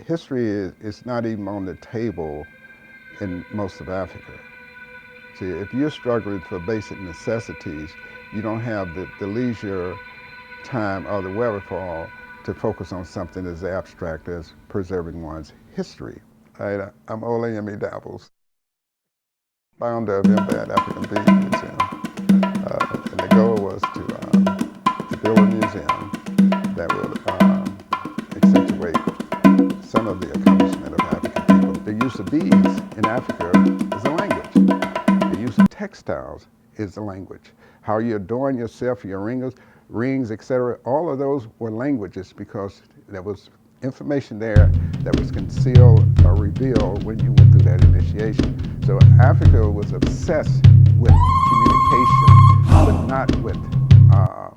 History is not even on the table in most of Africa. See, if you're struggling for basic necessities, you don't have the leisure time or the wherewithal to focus on something as abstract as preserving one's history. I'm Ole M. E. Davels, founder of MBAD African Bead Museum. And the goal was to build a museum that would accentuate some of the accomplishment of African people. The use of beads in Africa is a language. The use of textiles is a language. How you adorn yourself, your rings, etc. All of those were languages because there was information there that was concealed or revealed when you went through that initiation. So Africa was obsessed with communication, but not with uh,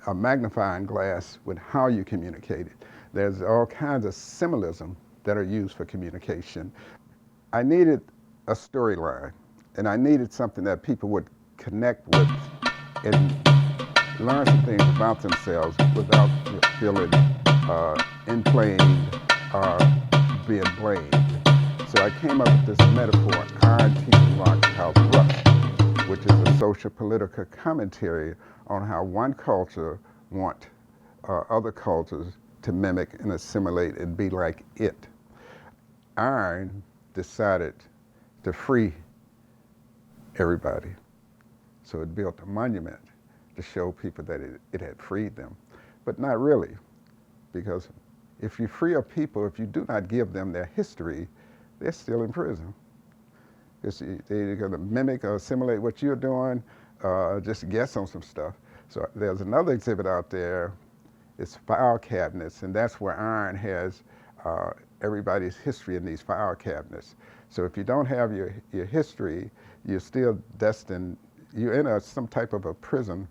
a magnifying glass with how you communicate it. There's all kinds of symbolism that are used for communication. I needed a storyline, and I needed something that people would connect with and learn some things about themselves without feeling inflamed or being blamed. So I came up with this metaphor, iron teaching rocks how rust, which is a social political commentary on how one culture want other cultures to mimic and assimilate and be like it. Iron decided to free everybody. So it built a monument to show people that it had freed them. But not really, because if you free a people, if you do not give them their history, they're still in prison. They're going to mimic or assimilate what you're doing, just guess on some stuff. So there's another exhibit out there. It's file cabinets, and that's where iron has everybody's history in these file cabinets. So if you don't have your history, you're still destined, you're in some type of a prison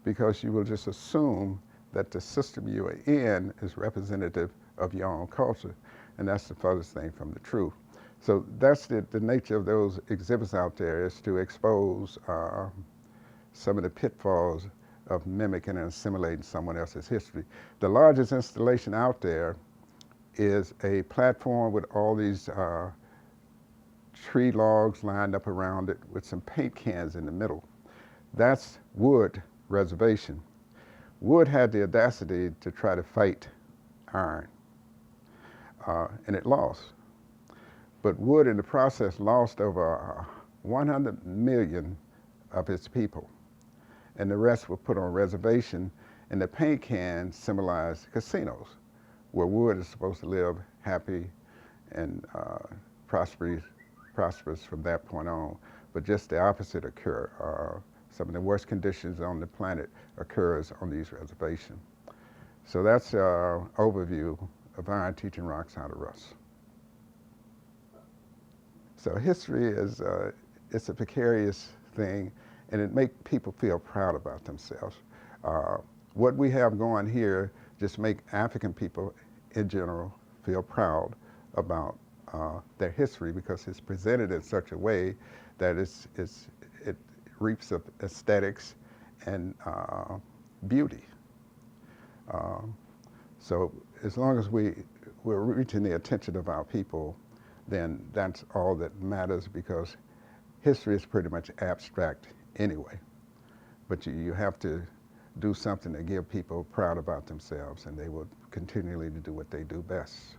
because you will just assume that the system you are in is representative of your own culture. And that's the furthest thing from the truth. So that's the nature of those exhibits out there, is to expose some of the pitfalls of mimicking and assimilating someone else's history. The largest installation out there is a platform with all these tree logs lined up around it with some paint cans in the middle. That's Wood Reservation. Wood had the audacity to try to fight iron, and it lost. But Wood, in the process, lost over 100 million of its people, and the rest were put on reservation, and the paint cans symbolized casinos, where Wood is supposed to live happy and prosperous from that point on. But just the opposite occur. Some of the worst conditions on the planet occurs on these reservations. So that's an overview of Iron Teaching Rocks How to Rust. So history is it's a precarious thing, and it makes people feel proud about themselves. What we have going here just make African people in general feel proud about their history, because it's presented in such a way that it reaps of aesthetics and beauty. So as long as we're reaching the attention of our people, then that's all that matters, because history is pretty much abstract anyway. But you have to do something to give people proud about themselves, and they will continually do what they do best.